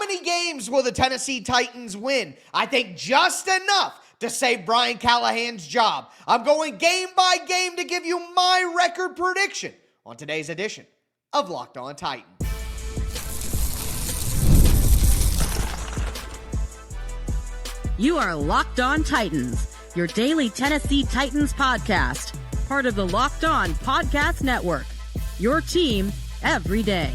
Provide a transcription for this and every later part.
many games will the Tennessee Titans win? I think just enough to save Brian Callahan's job. I'm going game by game to give you my record prediction on today's edition of Locked On Titans. You are Locked On Titans, your daily Tennessee Titans podcast, part of the Locked On Podcast Network, your team every day.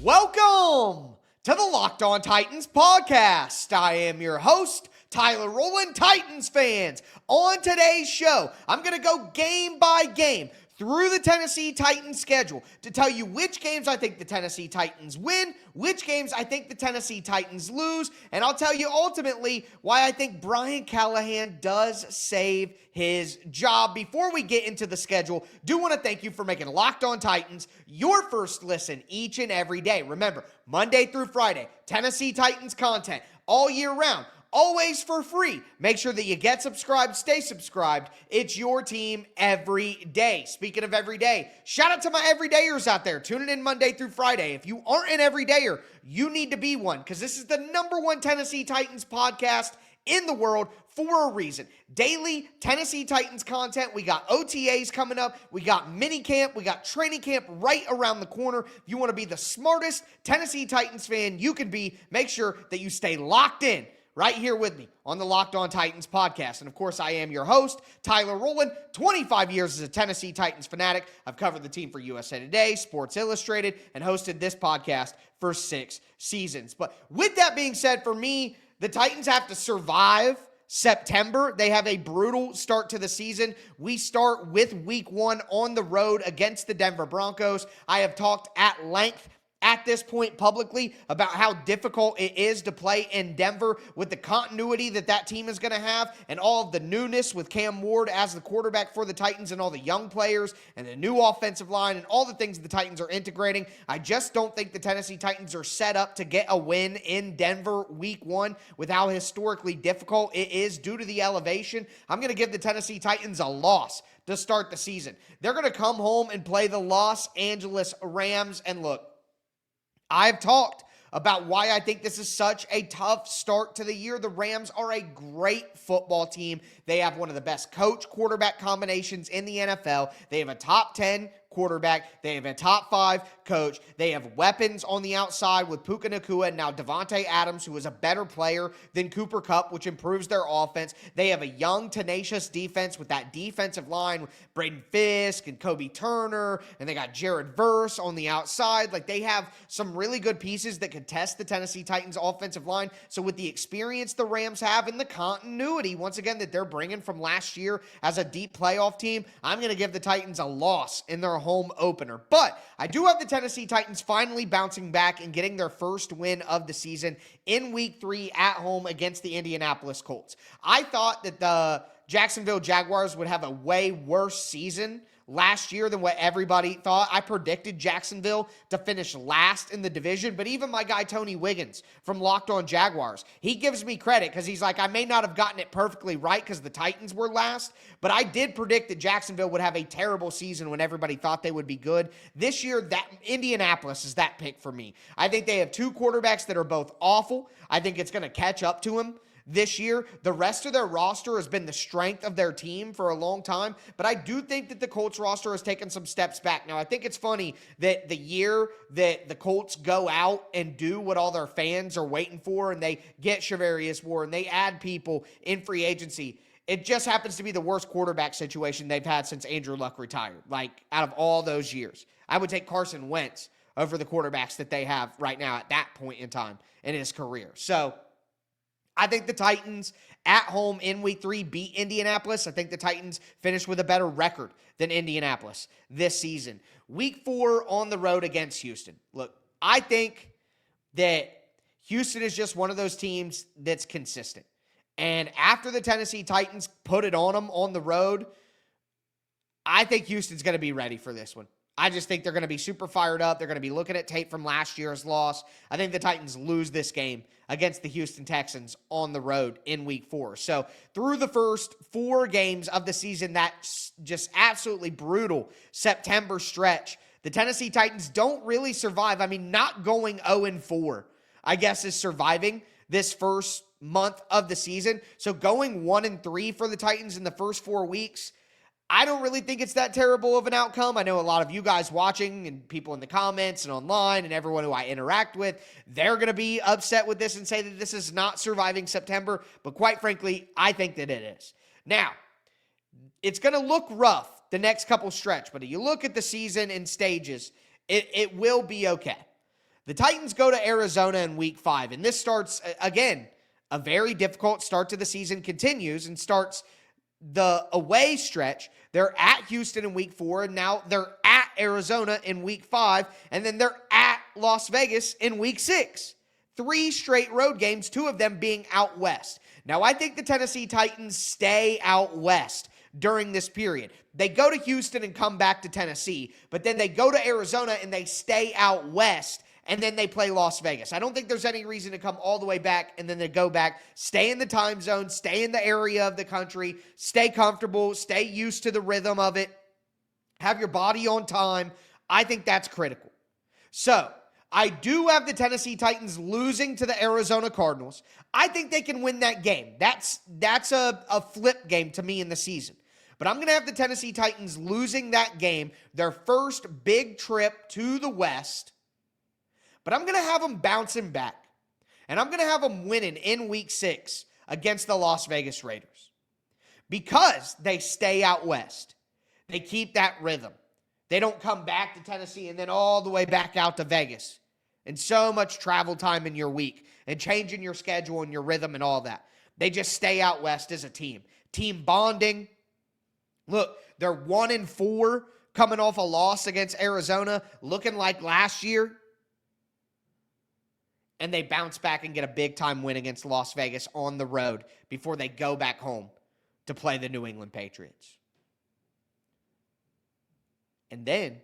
Welcome to the Locked On Titans podcast. I am your host, Tyler Rowland. Titans fans. On today's show, I'm going to go game by game through the Tennessee Titans schedule to tell you which games I think the Tennessee Titans win, which games I think the Tennessee Titans lose, and I'll tell you ultimately why I think Brian Callahan does save his job. Before we get into the schedule, do want to thank you for making Locked On Titans your first listen each and every day. Remember, Monday through Friday, Tennessee Titans content all year round. Always for free. Make sure that you get subscribed, stay subscribed. It's your team every day. Speaking of every day, shout out to my everydayers out there tuning in Monday through Friday. If you aren't an everydayer, you need to be one because this is the #1 Tennessee Titans podcast in the world for a reason. Daily Tennessee Titans content. We got OTAs coming up. We got mini camp. We got training camp right around the corner. If you want to be the smartest Tennessee Titans fan you can be, make sure that you stay locked in right here with me on the Locked On Titans podcast. And of course, I am your host, Tyler Rowland. 25 years as a Tennessee Titans fanatic. I've covered the team for USA Today, Sports Illustrated, and hosted this podcast for 6 seasons. But with that being said, for me, the Titans have to survive September. They have a brutal start to the season. We start with week 1 on the road against the Denver Broncos. I have talked at length at this point publicly about how difficult it is to play in Denver with the continuity that team is going to have and all of the newness with Cam Ward as the quarterback for the Titans and all the young players and the new offensive line and all the things the Titans are integrating. I just don't think the Tennessee Titans are set up to get a win in Denver week 1 with how historically difficult it is due to the elevation. I'm going to give the Tennessee Titans a loss to start the season. They're going to come home and play the Los Angeles Rams. And look, I've talked about why I think this is such a tough start to the year. The Rams are a great football team. They have one of the best coach-quarterback combinations in the NFL. They have a top 10 quarterback. They have a top 5 coach. They have weapons on the outside with Puka Nacua and now Devontae Adams, who is a better player than Cooper Kupp, which improves their offense. They have a young, tenacious defense with that defensive line with Braden Fisk and Kobe Turner, and they got Jared Verse on the outside. Like, they have some really good pieces that could test the Tennessee Titans offensive line. So with the experience the Rams have and the continuity, once again, that they're bringing from last year as a deep playoff team, I'm going to give the Titans a loss in their home opener. But I do have the Tennessee Titans finally bouncing back and getting their first win of the season in week 3 at home against the Indianapolis Colts. I thought that the Jacksonville Jaguars would have a way worse season last year than what everybody thought. I predicted Jacksonville to finish last in the division, but even my guy Tony Wiggins from Locked On Jaguars, he gives me credit because he's like, I may not have gotten it perfectly right because the Titans were last, but I did predict that Jacksonville would have a terrible season when everybody thought they would be good. This year, that Indianapolis is that pick for me. I think they have 2 quarterbacks that are both awful. I think it's going to catch up to them this year. The rest of their roster has been the strength of their team for a long time, but I do think that the Colts roster has taken some steps back. Now, I think it's funny that the year that the Colts go out and do what all their fans are waiting for, and they get Charvarius Ward, and they add people in free agency, it just happens to be the worst quarterback situation they've had since Andrew Luck retired. Like, out of all those years, I would take Carson Wentz over the quarterbacks that they have right now at that point in time in his career. So I think the Titans at home in week 3 beat Indianapolis. I think the Titans finish with a better record than Indianapolis this season. Week 4 on the road against Houston. Look, I think that Houston is just one of those teams that's consistent. And after the Tennessee Titans put it on them on the road, I think Houston's going to be ready for this one. I just think they're going to be super fired up. They're going to be looking at tape from last year's loss. I think the Titans lose this game against the Houston Texans on the road in week 4. So through the first 4 games of the season, that's just absolutely brutal September stretch, the Tennessee Titans don't really survive. I mean, not going 0-4 I guess, is surviving this first month of the season. So going 1-3 for the Titans in the first 4 weeks, I don't really think it's that terrible of an outcome. I know a lot of you guys watching and people in the comments and online and everyone who I interact with, they're going to be upset with this and say that this is not surviving September. But quite frankly, I think that it is. Now, it's going to look rough the next couple stretch, but if you look at the season in stages, it will be okay. The Titans go to Arizona in week 5, and this starts, again, a very difficult start to the season continues and starts the away stretch. They're at Houston in week 4, and now they're at Arizona in week 5, and then they're at Las Vegas in week 6. 3 straight road games, 2 of them being out west. Now, I think the Tennessee Titans stay out west during this period. They go to Houston and come back to Tennessee, but then they go to Arizona and they stay out west, and then they play Las Vegas. I don't think there's any reason to come all the way back and then they go back, stay in the time zone, stay in the area of the country, stay comfortable, stay used to the rhythm of it, have your body on time. I think that's critical. So, I do have the Tennessee Titans losing to the Arizona Cardinals. I think they can win that game. That's a flip game to me in the season. But I'm going to have the Tennessee Titans losing that game, their first big trip to the West. But I'm going to have them bouncing back. And I'm going to have them winning in week 6 against the Las Vegas Raiders. Because they stay out west. They keep that rhythm. They don't come back to Tennessee and then all the way back out to Vegas. And so much travel time in your week and changing your schedule and your rhythm and all that. They just stay out west as a team. Team bonding. Look, they're 1-4 coming off a loss against Arizona, looking like last year. And they bounce back and get a big-time win against Las Vegas on the road before they go back home to play the New England Patriots. And then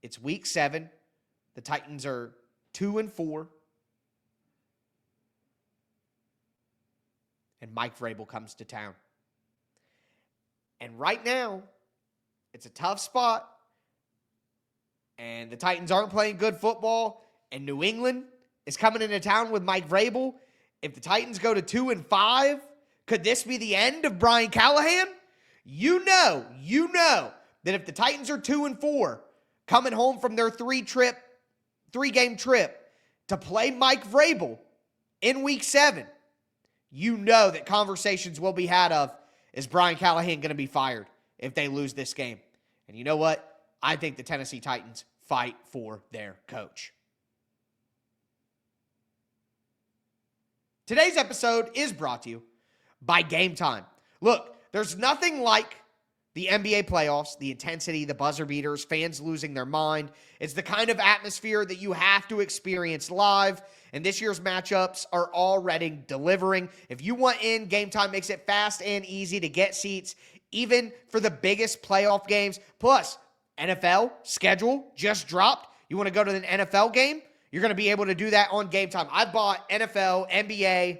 it's week 7. The Titans are 2-4. And Mike Vrabel comes to town. And right now, it's a tough spot. And the Titans aren't playing good football. And New England is coming into town with Mike Vrabel. If the Titans go to 2-5, could this be the end of Brian Callahan? You know that if the Titans are 2-4, coming home from their 3-game trip to play Mike Vrabel in week 7, you know that conversations will be had of, is Brian Callahan going to be fired if they lose this game? And you know what? I think the Tennessee Titans fight for their coach. Today's episode is brought to you by Gametime. Look, there's nothing like the NBA playoffs, the intensity, the buzzer beaters, fans losing their mind. It's the kind of atmosphere that you have to experience live, and this year's matchups are already delivering. If you want in, Gametime makes it fast and easy to get seats, even for the biggest playoff games. Plus, NFL schedule just dropped. You want to go to an NFL game? You're going to be able to do that on Gametime. I've bought NFL, NBA,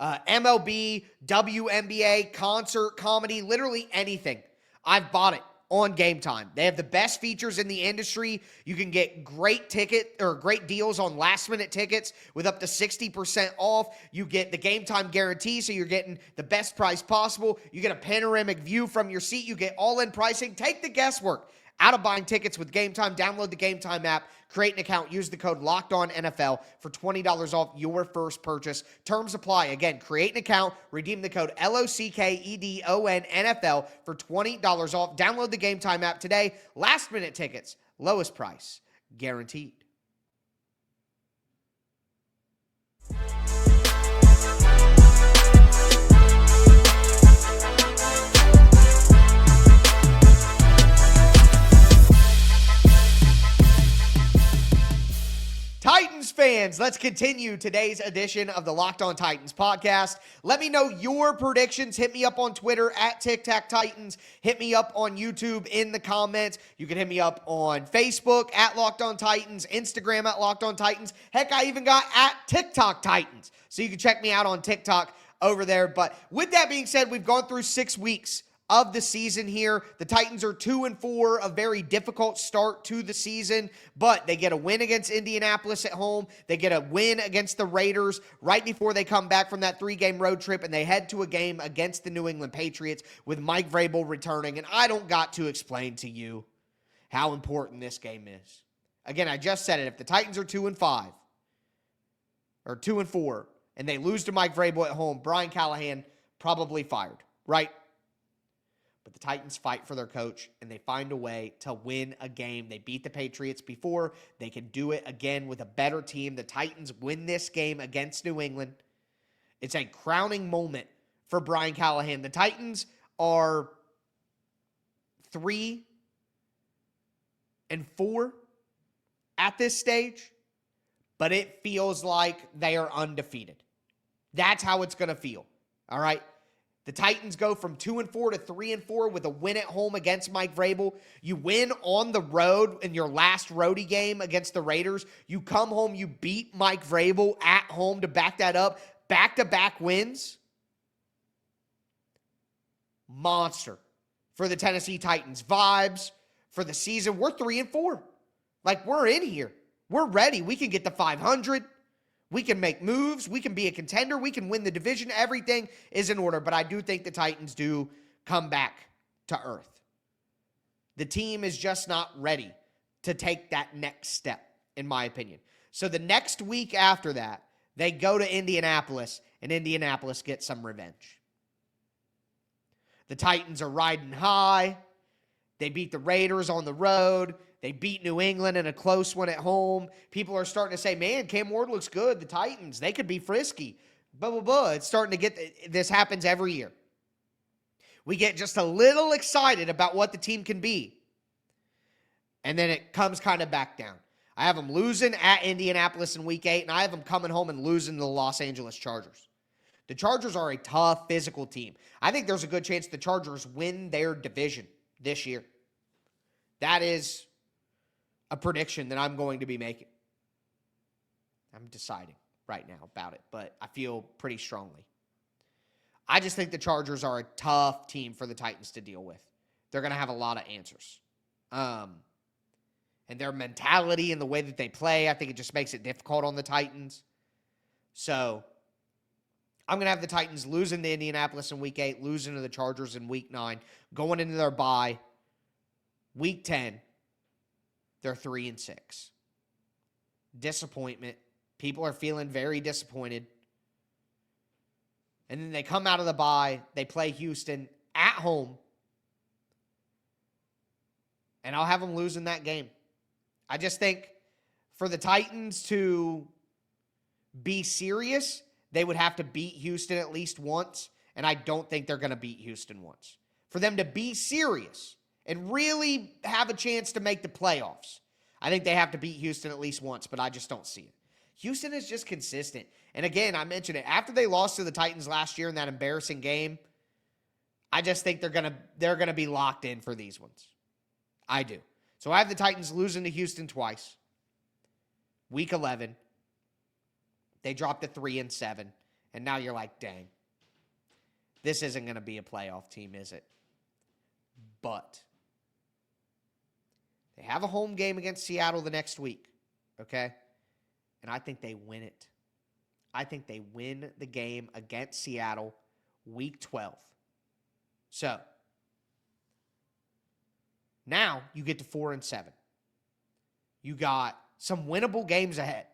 MLB, WNBA, concert, comedy, literally anything. I've bought it on Gametime. They have the best features in the industry. You can get great deals on last-minute tickets with up to 60% off. You get the Gametime guarantee, so you're getting the best price possible. You get a panoramic view from your seat. You get all-in pricing. Take the guesswork out of buying tickets with Gametime. Download the Gametime app, create an account, use the code LOCKEDONNFL for $20 off your first purchase. Terms apply. Again, create an account, redeem the code LOCKEDONNFL for $20 off. Download the Gametime app today. Last minute tickets, lowest price, guaranteed. Titans fans, let's continue today's edition of the Locked On Titans podcast. Let me know your predictions. Hit me up on Twitter at TicTacTitans. Hit me up on YouTube in the comments. You can hit me up on Facebook at Locked On Titans, Instagram at Locked On Titans. Heck, I even got at TikTok Titans. So you can check me out on TikTok over there. But with that being said, we've gone through 6 weeks of the season here. The Titans are 2-4, a very difficult start to the season, but they get a win against Indianapolis at home. They get a win against the Raiders right before they come back from that 3-game road trip, and they head to a game against the New England Patriots with Mike Vrabel returning. And I don't got to explain to you how important this game is. Again, I just said it. If the Titans are 2-5 or 2-4 and they lose to Mike Vrabel at home, Brian Callahan probably fired, right? But the Titans fight for their coach, and they find a way to win a game. They beat the Patriots before. They can do it again with a better team. The Titans win this game against New England. It's a crowning moment for Brian Callahan. The Titans are 3-4 at this stage, but it feels like they are undefeated. That's how it's going to feel, all right? The Titans go from 2-4 to 3-4 with a win at home against Mike Vrabel. You win on the road in your last roadie game against the Raiders. You come home, you beat Mike Vrabel at home to back that up. Back-to-back wins. Monster for the Tennessee Titans. Vibes for the season. We're 3-4. Like, we're in here. We're ready. We can get to 500. We can make moves. We can be a contender. We can win the division. Everything is in order. But I do think the Titans do come back to earth. The team is just not ready to take that next step, in my opinion. So the next week after that, they go to Indianapolis, and Indianapolis gets some revenge. The Titans are riding high. They beat the Raiders on the road. They beat New England in a close one at home. People are starting to say, man, Cam Ward looks good. The Titans, they could be frisky. Blah, blah, blah. It's starting to get, this happens every year. We get just a little excited about what the team can be. And then it comes kind of back down. I have them losing at Indianapolis in week 8, and I have them coming home and losing to the Los Angeles Chargers. The Chargers are a tough, physical team. I think there's a good chance the Chargers win their division this year. That is a prediction that I'm going to be making. I'm deciding right now about it, but I feel pretty strongly. I just think the Chargers are a tough team for the Titans to deal with. They're going to have a lot of answers. And their mentality and the way that they play, I think it just makes it difficult on the Titans. So I'm going to have the Titans losing to Indianapolis in week 8, losing to the Chargers in week 9, going into their bye. Week 10, they're 3-6. Disappointment. People are feeling very disappointed. And then they come out of the bye. They play Houston at home. And I'll have them losing that game. I just think for the Titans to be serious, they would have to beat Houston at least once. And I don't think they're going to beat Houston once. For them to be serious and really have a chance to make the playoffs, I think they have to beat Houston at least once, but I just don't see it. Houston is just consistent. And again, I mentioned it. After they lost to the Titans last year in that embarrassing game, I just think they're gonna be locked in for these ones. I do. So I have the Titans losing to Houston twice. Week 11, they dropped to 3-7, and now you're like, dang, this isn't going to be a playoff team, is it? But they have a home game against Seattle the next week, okay? And I think they win it. I think they win the game against Seattle week 12. So now you get to 4-7. You got some winnable games ahead.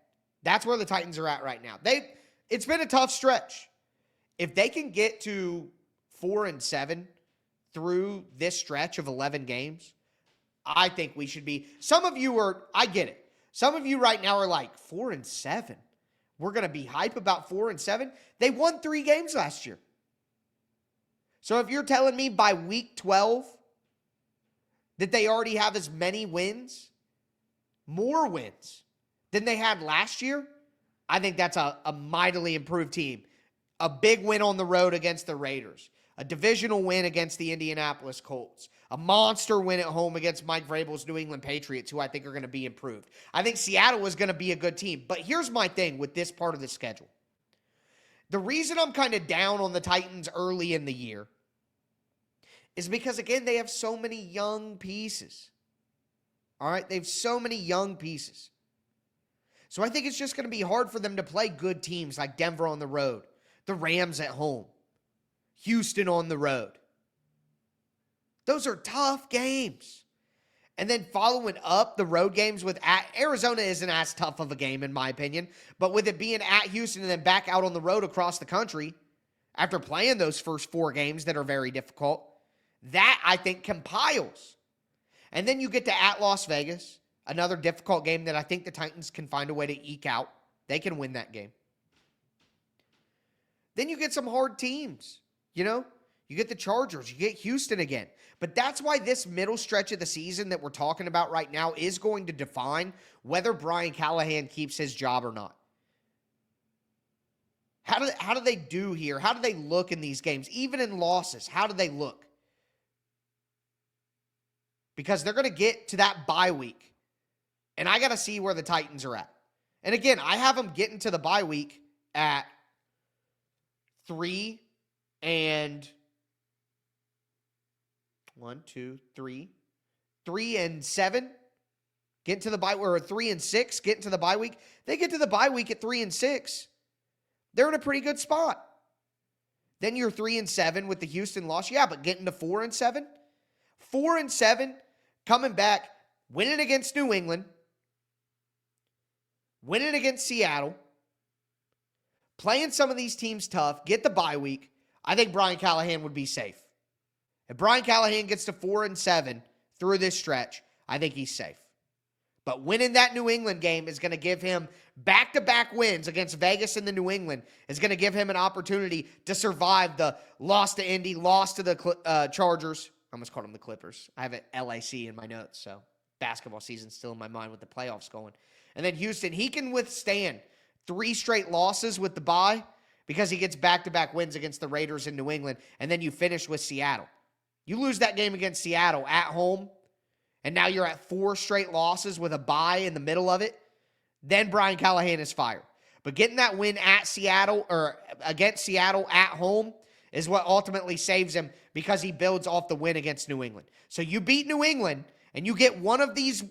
That's where the Titans are at right now. It's been a tough stretch. If they can get to 4-7 through this stretch of 11 games, I think we should be. Some of you are, I get it. Some of you right now are like, 4-7. We're going to be hype about 4-7. They won 3 games last year. So if you're telling me by week 12 that they already have as many wins, more wins than they had last year, I think that's a mightily improved team. A big win on the road against the Raiders. A divisional win against the Indianapolis Colts. A monster win at home against Mike Vrabel's New England Patriots, who I think are going to be improved. I think Seattle is going to be a good team. But here's my thing with this part of the schedule. The reason I'm kind of down on the Titans early in the year is because, again, they have so many young pieces. All right? They have so many young pieces. So I think it's just going to be hard for them to play good teams like Denver on the road, the Rams at home, Houston on the road. Those are tough games. And then following up the road games with Arizona isn't as tough of a game, in my opinion. But with it being at Houston and then back out on the road across the country, after playing those first 4 games that are very difficult, that, I think, compiles. And then you get to at Las Vegas, another difficult game that I think the Titans can find a way to eke out. They can win that game. Then you get some hard teams, you know? You get the Chargers. You get Houston again. But that's why this middle stretch of the season that we're talking about right now is going to define whether Brian Callahan keeps his job or not. How do they do here? How do they look in these games? Even in losses, how do they look? Because they're going to get to that bye week. And I got to see where the Titans are at. And again, I have them getting to the bye week at 3 and 7. Get to the bye, or 3 and 6, get into the bye week. They get to the bye week at 3 and 6. They're in a pretty good spot. Then you're 3 and 7 with the Houston loss. Yeah, but getting to 4 and 7. 4 and 7, coming back, winning against New England, winning against Seattle, playing some of these teams tough, get the bye week. I think Brian Callahan would be safe. If Brian Callahan gets to 4 and 7 through this stretch, I think he's safe. But winning that New England game is going to give him back-to-back wins against Vegas and the New England, is going to give him an opportunity to survive the loss to Indy, loss to the Chargers. I almost called them the Clippers. I have it LAC in my notes, so basketball season's still in my mind with the playoffs going. And then Houston, he can withstand 3 straight losses with the bye because he gets back-to-back wins against the Raiders in New England, and then you finish with Seattle. You lose that game against Seattle at home, and now you're at 4 straight losses with a bye in the middle of it, then Brian Callahan is fired. But getting that win at Seattle, or against Seattle at home, is what ultimately saves him because he builds off the win against New England. So you beat New England, and you get one of these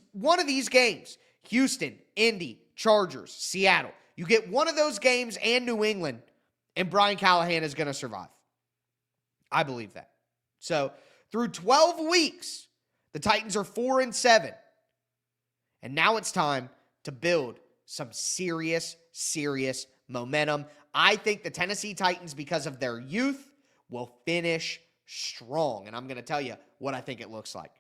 games, Houston, Indy, Chargers, Seattle. You get one of those games and New England, and Brian Callahan is going to survive. I believe that. So through 12 weeks, the Titans are 4 and 7. And now it's time to build some serious momentum. I think the Tennessee Titans, because of their youth, will finish strong. And I'm going to tell you what I think it looks like.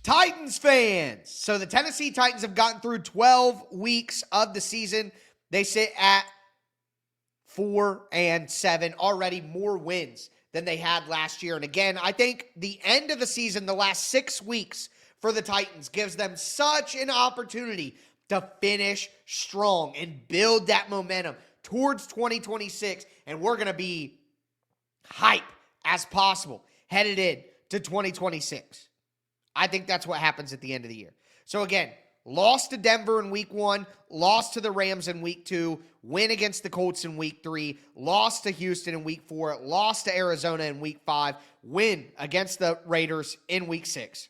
Titans fans. So the Tennessee Titans have gotten through 12 weeks of the season. They sit at 4 and 7, already more wins than they had last year. And again, I think the end of the season, the last 6 weeks for the Titans, gives them such an opportunity to finish strong and build that momentum towards 2026. And we're going to be hype as possible headed in to 2026. I think that's what happens at the end of the year. So again, lost to Denver in week 1, lost to the Rams in week 2, win against the Colts in week 3, lost to Houston in week 4, lost to Arizona in week 5, win against the Raiders in week 6.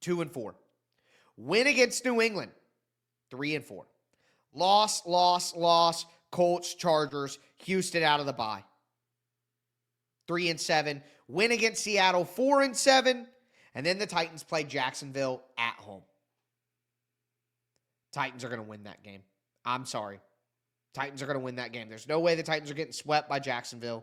2 and 4. Win against New England, 3 and 4. Loss, Colts, Chargers, Houston out of the bye. 3 and 7. Win against Seattle, 4 and 7. And then the Titans play Jacksonville at home. Titans are going to win that game. I'm sorry. Titans are going to win that game. There's no way the Titans are getting swept by Jacksonville.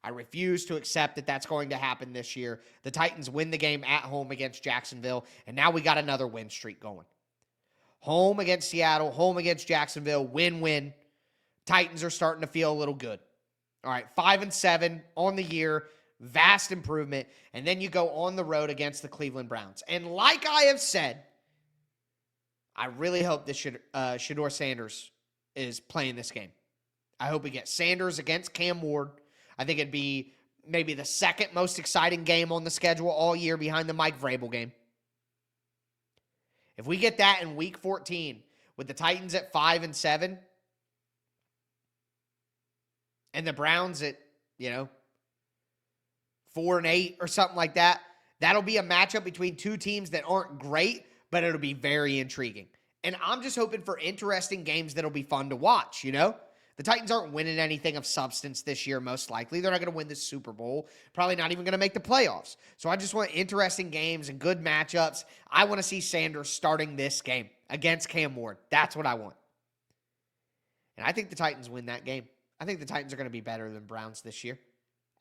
I refuse to accept that that's going to happen this year. The Titans win the game at home against Jacksonville, and now we got another win streak going. Home against Seattle, home against Jacksonville, win-win. Titans are starting to feel a little good. All right, 5 and 7 on the year. Vast improvement. And then you go on the road against the Cleveland Browns. And like I have said, I really hope that Shedeur Sanders is playing this game. I hope we get Sanders against Cam Ward. I think it'd be maybe the second most exciting game on the schedule all year behind the Mike Vrabel game. If we get that in week 14 with the Titans at 5-7 and the Browns at, 4-8 or something like that, that'll be a matchup between two teams that aren't great, but it'll be very intriguing. And I'm just hoping for interesting games that'll be fun to watch, The Titans aren't winning anything of substance this year, most likely. They're not going to win the Super Bowl. Probably not even going to make the playoffs. So I just want interesting games and good matchups. I want to see Sanders starting this game against Cam Ward. That's what I want. And I think the Titans win that game. I think the Titans are going to be better than Browns this year.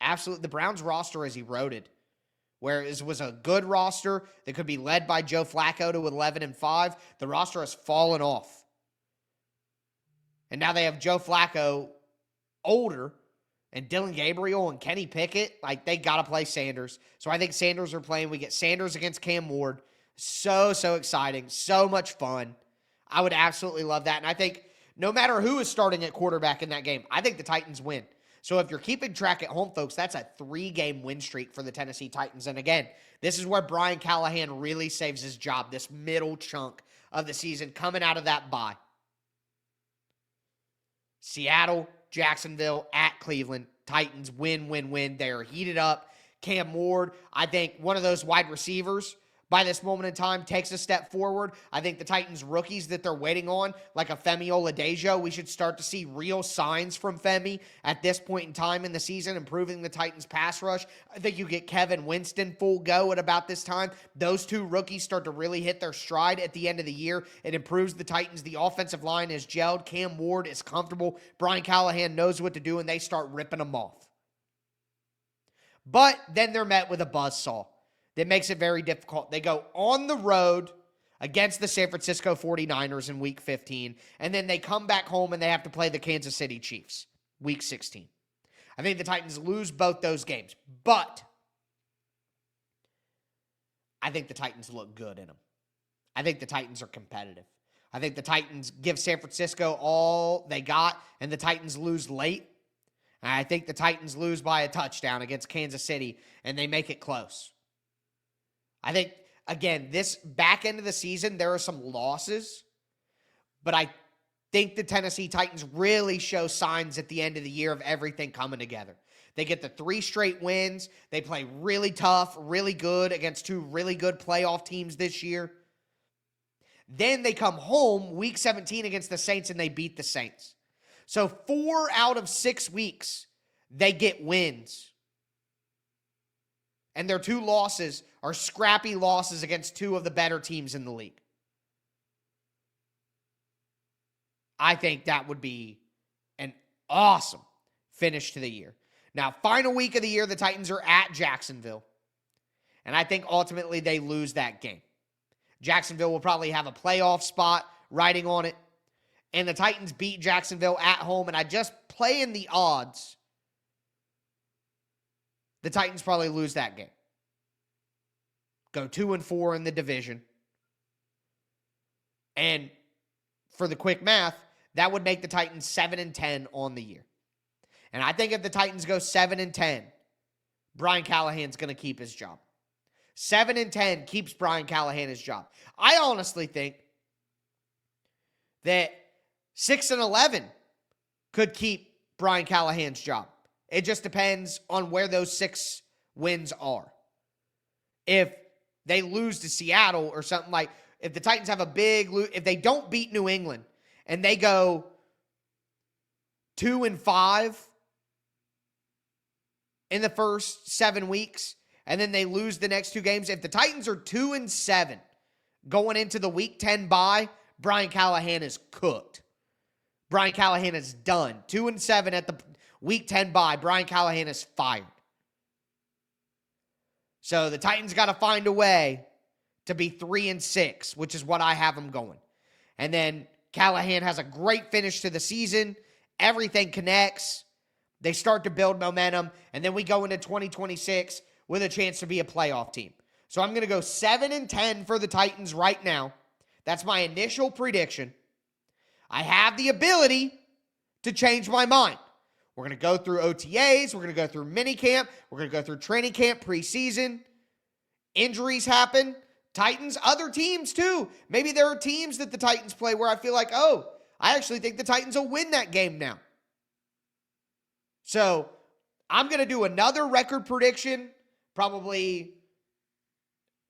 Absolutely. The Browns roster has eroded. Whereas it was a good roster that could be led by Joe Flacco to 11-5, the roster has fallen off. And now they have Joe Flacco older and Dylan Gabriel and Kenny Pickett. They got to play Sanders. So I think Sanders are playing. We get Sanders against Cam Ward. So exciting. So much fun. I would absolutely love that. And I think no matter who is starting at quarterback in that game, I think the Titans win. So if you're keeping track at home, folks, that's a 3-game win streak for the Tennessee Titans. And again, this is where Brian Callahan really saves his job, this middle chunk of the season coming out of that bye. Seattle, Jacksonville, at Cleveland. Titans win. They are heated up. Cam Ward, I think one of those wide receivers by this moment in time takes a step forward. I think the Titans rookies that they're waiting on, like a Femi Oladejo, we should start to see real signs from Femi at this point in time in the season, improving the Titans pass rush. I think you get Kevin Winston full go at about this time. Those two rookies start to really hit their stride at the end of the year. It improves the Titans. The offensive line is gelled. Cam Ward is comfortable. Brian Callahan knows what to do, and they start ripping them off. But then they're met with a buzzsaw that makes it very difficult. They go on the road against the San Francisco 49ers in Week 15, and then they come back home and they have to play the Kansas City Chiefs, Week 16. I think the Titans lose both those games, but I think the Titans look good in them. I think the Titans are competitive. I think the Titans give San Francisco all they got, and the Titans lose late. And I think the Titans lose by a touchdown against Kansas City, and they make it close. I think, again, this back end of the season, there are some losses, but I think the Tennessee Titans really show signs at the end of the year of everything coming together. They get the 3 straight wins. They play really tough, really good against 2 really good playoff teams this year. Then they come home Week 17 against the Saints, and they beat the Saints. So 4 out of 6 weeks, they get wins. And their 2 losses are scrappy losses against 2 of the better teams in the league. I think that would be an awesome finish to the year. Now, final week of the year, the Titans are at Jacksonville. And I think ultimately they lose that game. Jacksonville will probably have a playoff spot riding on it. And the Titans beat Jacksonville at home. And I just play in the odds. The Titans probably lose that game. Go 2-4 in the division. And for the quick math, that would make the Titans 7-10 on the year. And I think if the Titans go 7-10, Brian Callahan's going to keep his job. 7-10 keeps Brian Callahan his job. I honestly think that 6-11 could keep Brian Callahan's job. It just depends on where those 6 wins are. If they lose to Seattle or something like, if the Titans have a big lose, if they don't beat New England and they go 2-5 in the first 7 weeks, and then they lose the next 2 games, if the Titans are 2-7 going into the Week 10 bye, Brian Callahan is cooked. Brian Callahan is done. 2-7 at the Week 10 bye, Brian Callahan is fired. So the Titans got to find a way to be 3-6, which is what I have them going. And then Callahan has a great finish to the season. Everything connects. They start to build momentum. And then we go into 2026 with a chance to be a playoff team. So I'm going to go 7-10 for the Titans right now. That's my initial prediction. I have the ability to change my mind. We're going to go through OTAs. We're going to go through minicamp. We're going to go through training camp, preseason. Injuries happen. Titans, other teams too. Maybe there are teams that the Titans play where I feel like, oh, I actually think the Titans will win that game now. So I'm going to do another record prediction.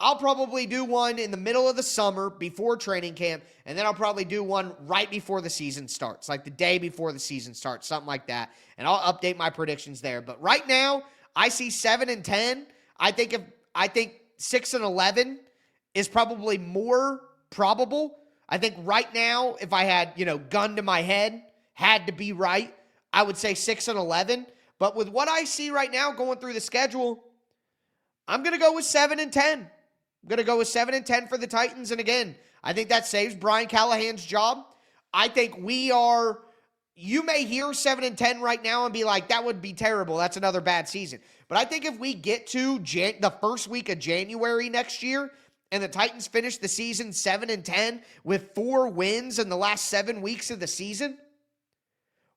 I'll probably do one in the middle of the summer before training camp, and then I'll probably do one right before the season starts, like the day before the season starts, something like that. And I'll update my predictions there. But right now, I see 7-10. I think 6-11 is probably more probable. I think right now, if I had, gun to my head, had to be right, I would say 6-11. But with what I see right now going through the schedule, I'm going to go with 7-10. I'm going to go with 7-10 for the Titans. And again, I think that saves Brian Callahan's job. I think you may hear 7-10 right now and be like, that would be terrible. That's another bad season. But I think if we get to the first week of January next year and the Titans finish the season 7-10 with 4 wins in the last 7 weeks of the season,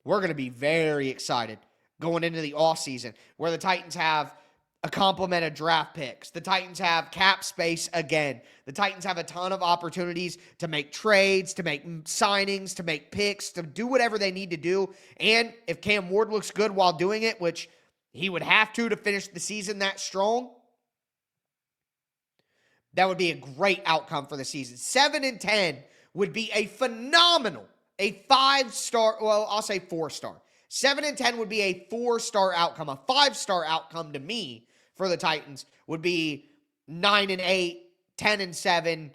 we're going to be very excited going into the offseason where the Titans have a complement of draft picks. The Titans have cap space again. The Titans have a ton of opportunities to make trades, to make signings, to make picks, to do whatever they need to do. And if Cam Ward looks good while doing it, which he would have to finish the season that strong, that would be a great outcome for the season. 7-10 would be a phenomenal, a 5-star, well, I'll say 4-star. 7-10 would be a 4-star outcome. A 5-star outcome to me for the Titans would be 9-8, 10-7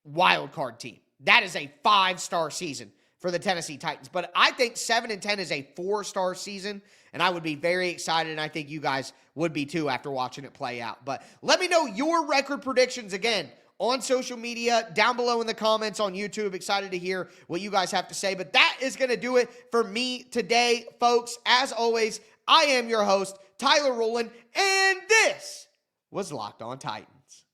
wild card team. That is a 5-star season for the Tennessee Titans. But I think 7-10 is a 4-star season, and I would be very excited, and I think you guys would be too after watching it play out. But let me know your record predictions again on social media, down below in the comments on YouTube. Excited to hear what you guys have to say. But that is going to do it for me today, folks. As always, I am your host, Tyler Rowland, and this was Locked On Titans.